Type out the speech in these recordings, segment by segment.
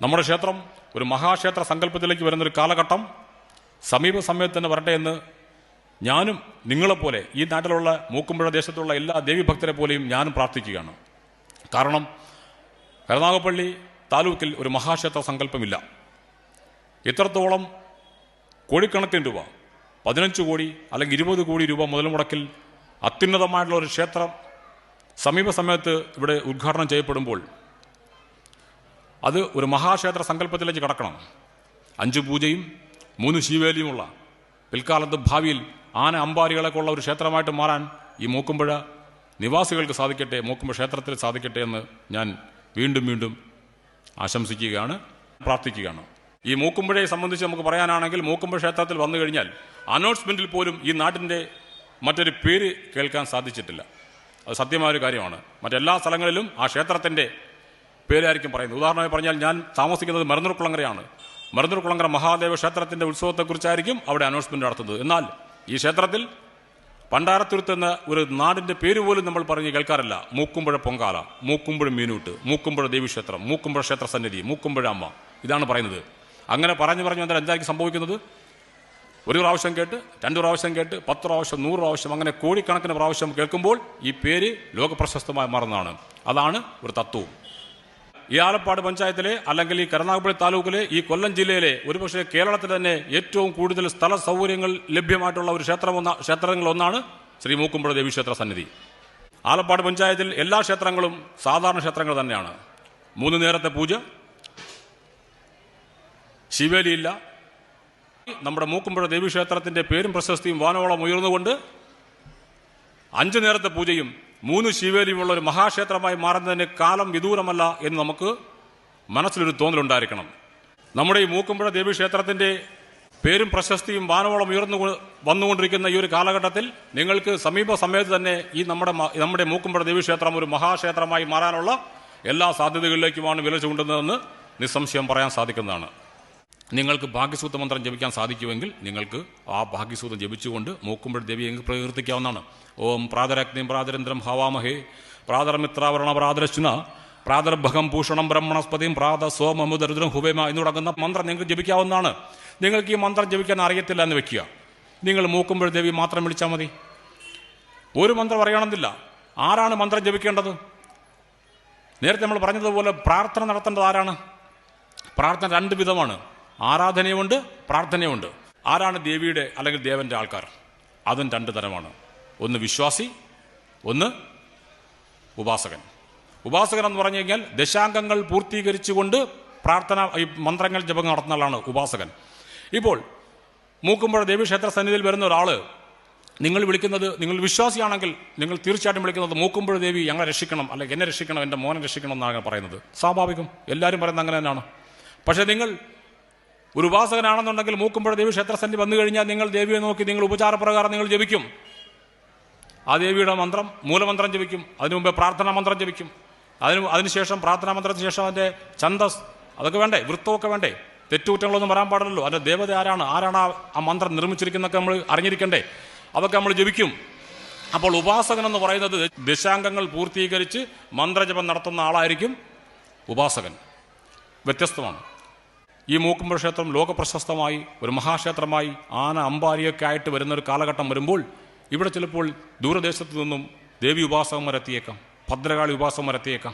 നമ്മുടെ ക്ഷേത്രം ഒരു മഹാക്ഷേത്ര സങ്കല്പത്തിലേക്ക് വരുന്നൊരു കാലഘട്ടം സമീപ സമയത്ത് തന്നെ വരട്ടെ എന്ന് ഞാനും നിങ്ങളെപ്പോലെ ഈ നാട്ടിലുള്ള മൂക്കുമ്പുഴ ദേശത്തുള്ള എല്ലാ ദേവീഭക്തരെ പോലെയും ഞാനും പ്രാർത്ഥിക്കുകയാണ്. കാരണം കരുനാഗപ്പള്ളി താലൂക്കിൽ ഒരു മഹാക്ഷേത്ര സങ്കല്പമില്ല. ഇത്രത്തോളം കോടിക്കണക്കിന് രൂപ, 15 കോടി അല്ലെങ്കിൽ 20 കോടി രൂപ മുതൽ മുടക്കിൽ അത്യുന്നതമായിട്ടുള്ള ഒരു ക്ഷേത്രം സമീപ സമയത്ത് ഇവിടെ ഉദ്ഘാടനം ചെയ്യപ്പെടുമ്പോൾ അത് ഒരു മഹാക്ഷേത്ര സങ്കല്പത്തിലേക്ക് കടക്കണം. 5 പൂജയും 3 ശിവേലിയുമുള്ള പിൽക്കാലത്ത് ഭാവിയിൽ ആന അമ്പാരികളൊക്കെ ഉള്ള ഒരു ക്ഷേത്രമായിട്ട് മാറാൻ ഈ മൂക്കുമ്പുഴ നിവാസികൾക്ക് സാധിക്കട്ടെ, മൂക്കുമ്പുഴ ക്ഷേത്രത്തിൽ സാധിക്കട്ടെ എന്ന് ഞാൻ വീണ്ടും വീണ്ടും ആശംസിക്കുകയാണ്, പ്രാർത്ഥിക്കുകയാണ്. ഈ മൂക്കുമ്പുഴയെ സംബന്ധിച്ച് നമുക്ക് പറയാനാണെങ്കിൽ മൂക്കുമ്പുഴ ക്ഷേത്രത്തിൽ വന്നു കഴിഞ്ഞാൽ അനൗൺസ്മെൻറ്റിൽ പോലും ഈ നാട്ടിൻ്റെ മറ്റൊരു പേര് കേൾക്കാൻ സാധിച്ചിട്ടില്ല. അത് സത്യമായൊരു കാര്യമാണ്. മറ്റെല്ലാ സ്ഥലങ്ങളിലും ആ ക്ഷേത്രത്തിൻ്റെ പേരായിരിക്കും പറയുന്നത്. ഉദാഹരണമായി പറഞ്ഞാൽ ഞാൻ താമസിക്കുന്നത് മരുന്നൂർക്കുളങ്ങരയാണ്. മരുന്നൂർക്കുളങ്ങര മഹാദേവ ക്ഷേത്രത്തിൻ്റെ ഉത്സവത്തെക്കുറിച്ചായിരിക്കും അവിടെ അനൗൺസ്മെൻറ്റ് നടത്തുന്നത്. എന്നാൽ ഈ ക്ഷേത്രത്തിൽ പണ്ടാരത്തുരുത്ത് എന്ന ഒരു നാടിൻ്റെ പേര് പോലും നമ്മൾ പറഞ്ഞ് കേൾക്കാറില്ല. മൂക്കുമ്പുഴ പൊങ്കാല, മൂക്കുമ്പുഴ മീനൂട്ട്, മൂക്കുമ്പുഴ ദേവീക്ഷേത്രം, മൂക്കുമ്പുഴ ക്ഷേത്ര സന്നിധി, മൂക്കുമ്പുഴ അമ്മ, ഇതാണ് പറയുന്നത്. അങ്ങനെ പറഞ്ഞു വന്നാൽ എന്തായിരിക്കും സംഭവിക്കുന്നത്? 1 പ്രാവശ്യം കേട്ട്, 2 പ്രാവശ്യം കേട്ട്, 10 പ്രാവശ്യം, 100 പ്രാവശ്യം, അങ്ങനെ കോടിക്കണക്കിന് പ്രാവശ്യം കേൾക്കുമ്പോൾ ഈ പേര് ലോകപ്രശസ്തമായി മാറുന്നതാണ്. അതാണ് ഒരു തത്വവും. ഈ ആലപ്പാട് പഞ്ചായത്തിലെ അല്ലെങ്കിൽ ഈ കരുനാഗപ്പള്ളി താലൂക്കിലെ ഈ കൊല്ലം ജില്ലയിലെ ഒരുപക്ഷെ കേരളത്തിൽ തന്നെ ഏറ്റവും കൂടുതൽ സ്ഥല സൗകര്യങ്ങൾ ലഭ്യമായിട്ടുള്ള ഒരു ക്ഷേത്രങ്ങളൊന്നാണ് ശ്രീ മൂക്കുമ്പുഴ ദേവീക്ഷേത്ര സന്നിധി. ആലപ്പാട് പഞ്ചായത്തിൽ എല്ലാ ക്ഷേത്രങ്ങളും സാധാരണ ക്ഷേത്രങ്ങൾ തന്നെയാണ്. 3 നേരത്തെ പൂജ, ശിവേലിയില്ല. നമ്മുടെ മൂക്കുമ്പുഴ ദേവീക്ഷേത്രത്തിൻ്റെ പേരും പ്രശസ്തിയും വാനോളം ഉയർന്നുകൊണ്ട് 5 നേരത്തെ പൂജയും 3 ശിവേലിയുമുള്ള ഒരു മഹാക്ഷേത്രമായി മാറുന്നതിന് കാലം വിദൂരമല്ല എന്ന് നമുക്ക് മനസ്സിലൊരു തോന്നലുണ്ടായിരിക്കണം. നമ്മുടെ ഈ മൂക്കുമ്പുഴ ദേവീക്ഷേത്രത്തിൻ്റെ പേരും പ്രശസ്തിയും വാനോളം ഉയർന്നു വന്നുകൊണ്ടിരിക്കുന്ന ഈ ഒരു കാലഘട്ടത്തിൽ നിങ്ങൾക്ക് സമീപ സമയത്ത് തന്നെ ഈ നമ്മുടെ മൂക്കുമ്പുഴ ദേവീക്ഷേത്രം ഒരു മഹാക്ഷേത്രമായി മാറാനുള്ള എല്ലാ സാധ്യതകളിലേക്കുമാണ് വില ചൂണ്ടുന്നതെന്ന് നിസ്സംശയം പറയാൻ സാധിക്കുന്നതാണ്. നിങ്ങൾക്ക് ഭാഗ്യസൂത്ര മന്ത്രം ജപിക്കാൻ സാധിക്കുമെങ്കിൽ നിങ്ങൾക്ക് ആ ഭാഗ്യസൂത്രം ജപിച്ചുകൊണ്ട് മൂക്കുമ്പുഴ ദേവിയെ പ്രകീർത്തിക്കാവുന്നതാണ്. ഓം പ്രാതരഗ്നിം പ്രാതരേന്ദ്രം ഹവാമഹേ പ്രാതരമിത്രാവരണ പ്രാതരശ്ന പ്രാതർഭകം ഭൂഷണം ബ്രഹ്മണസ്പതിയും പ്രാത സോമമുദരുദ്രം ഹുവേമ എന്ന് തുടങ്ങുന്ന മന്ത്രം നിങ്ങൾക്ക് ജപിക്കാവുന്നതാണ്. നിങ്ങൾക്ക് ഈ മന്ത്രം ജപിക്കാൻ അറിയത്തില്ല എന്ന് വെക്കുക, നിങ്ങൾ മൂക്കുമ്പുഴ ദേവി മാത്രം വിളിച്ചാൽ മതി. ഒരു മന്ത്രം അറിയണമെന്നില്ല. ആരാണ് മന്ത്രം ജപിക്കേണ്ടത്? നേരത്തെ നമ്മൾ പറഞ്ഞതുപോലെ പ്രാർത്ഥന നടത്തേണ്ടത് ആരാണ്? പ്രാർത്ഥന 2 വിധമാണ്. ആരാധനയുമുണ്ട്, പ്രാർത്ഥനയുമുണ്ട്. ആരാണ് ദേവിയുടെ അല്ലെങ്കിൽ ദേവന്റെ ആൾക്കാർ? അതും 2 തരമാണ്. ഒന്ന് വിശ്വാസി, ഒന്ന് ഉപാസകൻ. ഉപാസകൻ എന്ന് പറഞ്ഞു കഴിഞ്ഞാൽ ദശാംഗങ്ങൾ പൂർത്തീകരിച്ചുകൊണ്ട് പ്രാർത്ഥന ഈ മന്ത്രങ്ങൾ ജപം നടത്തുന്ന ആളാണ് ഉപാസകൻ. ഇപ്പോൾ മൂക്കുമ്പുഴ ദേവീക്ഷേത്ര സന്നിധിയിൽ വരുന്ന ഒരാൾ നിങ്ങൾ വിളിക്കുന്നത്, നിങ്ങൾ വിശ്വാസിയാണെങ്കിൽ നിങ്ങൾ തീർച്ചയായിട്ടും വിളിക്കുന്നത് മൂക്കുമ്പുഴ ദേവി ഞങ്ങളെ രക്ഷിക്കണം, അല്ലെങ്കിൽ എന്നെ രക്ഷിക്കണം, എൻ്റെ മോനെ രക്ഷിക്കണം എന്നാണ് പറയുന്നത്. സ്വാഭാവികം, എല്ലാവരും പറയുന്നത് അങ്ങനെ തന്നെയാണ്. പക്ഷേ നിങ്ങൾ ഒരു ഉപാസകനാണെന്നുണ്ടെങ്കിൽ മൂക്കുമ്പുഴ ദേവി ക്ഷേത്ര സന്നിധി വന്നു കഴിഞ്ഞാൽ നിങ്ങൾ ദേവിയെ നോക്കി നിങ്ങൾ ഉപചാരപ്രകാരം നിങ്ങൾ ജപിക്കും. ആ ദേവിയുടെ മന്ത്രം, മൂലമന്ത്രം ജപിക്കും. അതിനു മുമ്പേ പ്രാർത്ഥനാ മന്ത്രം ജപിക്കും. അതിനുശേഷം പ്രാർത്ഥനാ മന്ത്രത്തിന് ശേഷം അതിൻ്റെ ഛന്ദസ് അതൊക്കെ വേണ്ടേ, വൃത്തമൊക്കെ വേണ്ടേ? തെറ്റുകുറ്റങ്ങളൊന്നും വരാൻ പാടില്ലല്ലോ. അതിൻ്റെ ദേവത ആരാണ് ആ മന്ത്രം നിർമ്മിച്ചിരിക്കുന്നതൊക്കെ നമ്മൾ അറിഞ്ഞിരിക്കണ്ടേ? അതൊക്കെ നമ്മൾ ജപിക്കും. അപ്പോൾ ഉപാസകൻ എന്ന് പറയുന്നത് ദശാംഗങ്ങൾ പൂർത്തീകരിച്ച് മന്ത്രജപം നടത്തുന്ന ആളായിരിക്കും ഉപാസകൻ. വ്യത്യസ്തമാണ്. ഈ മൂക്കുമ്പുഴ ക്ഷേത്രം ലോകപ്രശസ്തമായി ഒരു മഹാക്ഷേത്രമായി ആന അമ്പാരിയൊക്കെ ആയിട്ട് വരുന്നൊരു കാലഘട്ടം വരുമ്പോൾ ഇവിടെ ചിലപ്പോൾ ദൂരദേശത്തു നിന്നും ദേവി ഉപാസകന്മാരെത്തിയേക്കാം, ഭദ്രകാളി ഉപാസകന്മാരെത്തിയേക്കാം.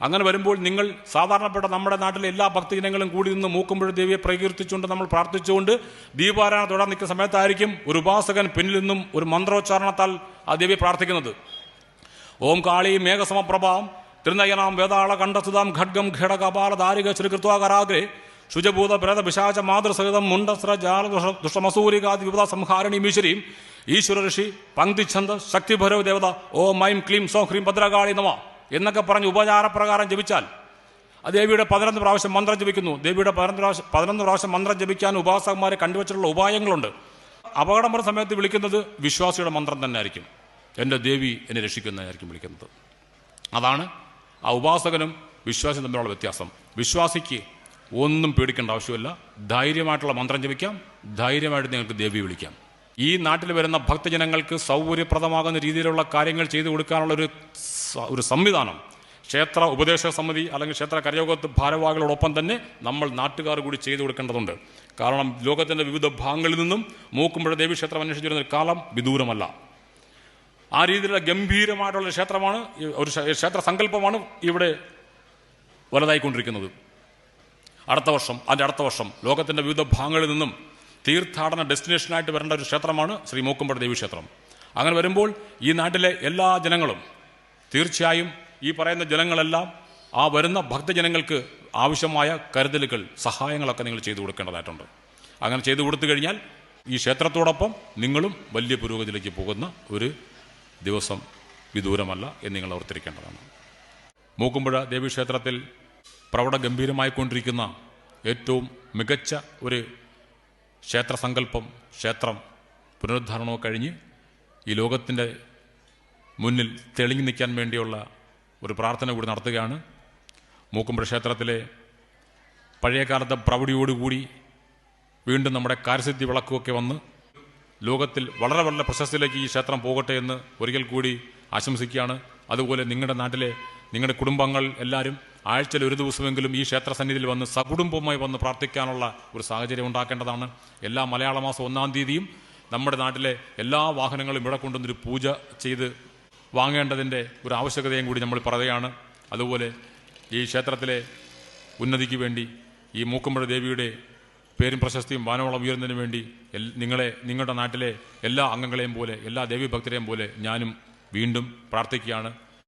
അങ്ങനെ വരുമ്പോൾ നിങ്ങൾ സാധാരണപ്പെട്ട നമ്മുടെ നാട്ടിലെ എല്ലാ ഭക്തജനങ്ങളും കൂടി നിന്ന് മൂക്കുമ്പുഴ ദേവിയെ പ്രകീർത്തിച്ചുകൊണ്ട് നമ്മൾ പ്രാർത്ഥിച്ചുകൊണ്ട് ദീപാരാധന തുടരാൻ നിൽക്കുന്ന സമയത്തായിരിക്കും ഒരു ഉപാസകൻ പിന്നിൽ നിന്നും ഒരു മന്ത്രോച്ചാരണത്താൽ ആ ദേവിയെ പ്രാർത്ഥിക്കുന്നത്. ഓം കാളി മേഘസമപ്രഭാം തിരുനയനാം വേതാള കണ്ഠസുതാം ഖഡ്ഗം ഘടകപാല ദാരിക ശ്രീകൃത്വാകരാഗ്രേ ശുചഭൂത പ്രേത പിശാച മാതൃസഹിതം മുണ്ടസ്ര ജാല ദുഷ്ടമസൂരികാദി വിപദ സംഹാരിണീം ഈശ്വരീം ഈശ്വര ഋഷി പങ്ക്തിച്ഛന്ദ ശക്തിഭരവ് ദേവത ഓം ഐം ക്ലീം സോ ഹ്രീം ഭദ്രകാളി നമ എന്നൊക്കെ പറഞ്ഞ് ഉപചാരപ്രകാരം ജപിച്ചാൽ ആ ദേവിയുടെ 11 പ്രാവശ്യം മന്ത്രം ജപിക്കുന്നു. ദേവിയുടെ 11 പ്രാവശ്യം മന്ത്രം ജപിക്കാൻ ഉപാസകന്മാരെ കണ്ടുവച്ചിട്ടുള്ള ഉപായങ്ങളുണ്ട്. അപകടം വരുന്ന സമയത്ത് വിളിക്കുന്നത് വിശ്വാസിയുടെ മന്ത്രം തന്നെ ആയിരിക്കും. എൻ്റെ ദേവി എന്നെ രക്ഷിക്കുന്നതായിരിക്കും വിളിക്കുന്നത്. അതാണ് ആ ഉപാസകനും വിശ്വാസിയും തമ്മിലുള്ള വ്യത്യാസം. വിശ്വാസിക്ക് ഒന്നും പേടിക്കേണ്ട ആവശ്യമില്ല. ധൈര്യമായിട്ടുള്ള മന്ത്രം ജപിക്കാം, ധൈര്യമായിട്ട് നിങ്ങൾക്ക് ദേവിയെ വിളിക്കാം. ഈ നാട്ടിൽ വരുന്ന ഭക്തജനങ്ങൾക്ക് സൗകര്യപ്രദമാകുന്ന രീതിയിലുള്ള കാര്യങ്ങൾ ചെയ്തു കൊടുക്കാനുള്ള ഒരു സംവിധാനം ക്ഷേത്ര ഉപദേശക സമിതി അല്ലെങ്കിൽ ക്ഷേത്ര കരയോഗത്ത് ഭാരവാഹികളോടൊപ്പം തന്നെ നമ്മൾ നാട്ടുകാർ കൂടി ചെയ്തു കൊടുക്കേണ്ടതുണ്ട്. കാരണം ലോകത്തിൻ്റെ വിവിധ ഭാഗങ്ങളിൽ നിന്നും മൂക്കുമ്പുഴ ദേവീക്ഷേത്രം അന്വേഷിച്ചു വരുന്ന ഒരു കാലം വിദൂരമല്ല. ആ രീതിയിലുള്ള ഗംഭീരമായിട്ടുള്ള ക്ഷേത്രമാണ്, ഒരു ക്ഷേത്ര സങ്കല്പമാണ് ഇവിടെ വലുതായിക്കൊണ്ടിരിക്കുന്നത്. അതിൻ്റെ അടുത്ത വർഷം ലോകത്തിൻ്റെ വിവിധ ഭാഗങ്ങളിൽ നിന്നും തീർത്ഥാടന ഡെസ്റ്റിനേഷനായിട്ട് വരേണ്ട ഒരു ക്ഷേത്രമാണ് ശ്രീ മൂക്കുമ്പുഴ ദേവീക്ഷേത്രം. അങ്ങനെ വരുമ്പോൾ ഈ നാട്ടിലെ എല്ലാ ജനങ്ങളും തീർച്ചയായും ഈ പറയുന്ന ജനങ്ങളെല്ലാം ആ വരുന്ന ഭക്തജനങ്ങൾക്ക് ആവശ്യമായ കരുതലുകൾ, സഹായങ്ങളൊക്കെ നിങ്ങൾ ചെയ്തു കൊടുക്കേണ്ടതായിട്ടുണ്ട്. അങ്ങനെ ചെയ്തു കൊടുത്തു കഴിഞ്ഞാൽ ഈ ക്ഷേത്രത്തോടൊപ്പം നിങ്ങളും വലിയ പുരോഗതിയിലേക്ക് പോകുന്ന ഒരു ദിവസം വിദൂരമല്ല എന്ന് നിങ്ങൾ ഓർത്തിരിക്കേണ്ടതാണ്. മൂക്കുമ്പുഴ ദേവീക്ഷേത്രത്തിൽ പ്രൗഢഗംഭീരമായിക്കൊണ്ടിരിക്കുന്ന ഏറ്റവും മികച്ച ഒരു ക്ഷേത്രസങ്കല്പം, ക്ഷേത്രം പുനരുദ്ധാരണമൊക്കെ കഴിഞ്ഞ് ഈ ലോകത്തിൻ്റെ മുന്നിൽ തെളിഞ്ഞു നിൽക്കാൻ വേണ്ടിയുള്ള ഒരു പ്രാർത്ഥന കൂടി നടത്തുകയാണ്. മൂക്കുമ്പുഴ ക്ഷേത്രത്തിലെ പഴയകാലത്തെ പ്രൗഢിയോടുകൂടി വീണ്ടും നമ്മുടെ കാര്യസിദ്ധി വിളക്കുമൊക്കെ വന്ന് ലോകത്തിൽ വളരെ വളരെ പ്രശസ്തിയിലേക്ക് ഈ ക്ഷേത്രം പോകട്ടെ എന്ന് ഒരിക്കൽ കൂടി ആശംസിക്കുകയാണ്. അതുപോലെ നിങ്ങളുടെ നാട്ടിലെ നിങ്ങളുടെ കുടുംബങ്ങൾ എല്ലാവരും ആഴ്ചയിൽ ഒരു ദിവസമെങ്കിലും ഈ ക്ഷേത്ര സന്നിധിയിൽ വന്ന് സകുടുംബമായി വന്ന് പ്രാർത്ഥിക്കാനുള്ള ഒരു സാഹചര്യം ഉണ്ടാക്കേണ്ടതാണ്. എല്ലാ മലയാള മാസം 1-ാം തീയതിയും നമ്മുടെ നാട്ടിലെ എല്ലാ വാഹനങ്ങളും ഇവിടെ കൊണ്ടുവന്നൊരു പൂജ ചെയ്ത് വാങ്ങേണ്ടതിൻ്റെ ഒരു ആവശ്യകതയും കൂടി നമ്മൾ പറയുകയാണ്. അതുപോലെ ഈ ക്ഷേത്രത്തിലെ ഉന്നതിക്ക് വേണ്ടി ഈ മൂക്കുമ്പുഴ ദേവിയുടെ പേരും പ്രശസ്തിയും വാനോളം ഉയരുന്നതിന് വേണ്ടി നിങ്ങളുടെ നാട്ടിലെ എല്ലാ അംഗങ്ങളെയും പോലെ, എല്ലാ ദേവീഭക്തരെയും പോലെ ഞാനും വീണ്ടും പ്രാർത്ഥിക്കുകയാണ്.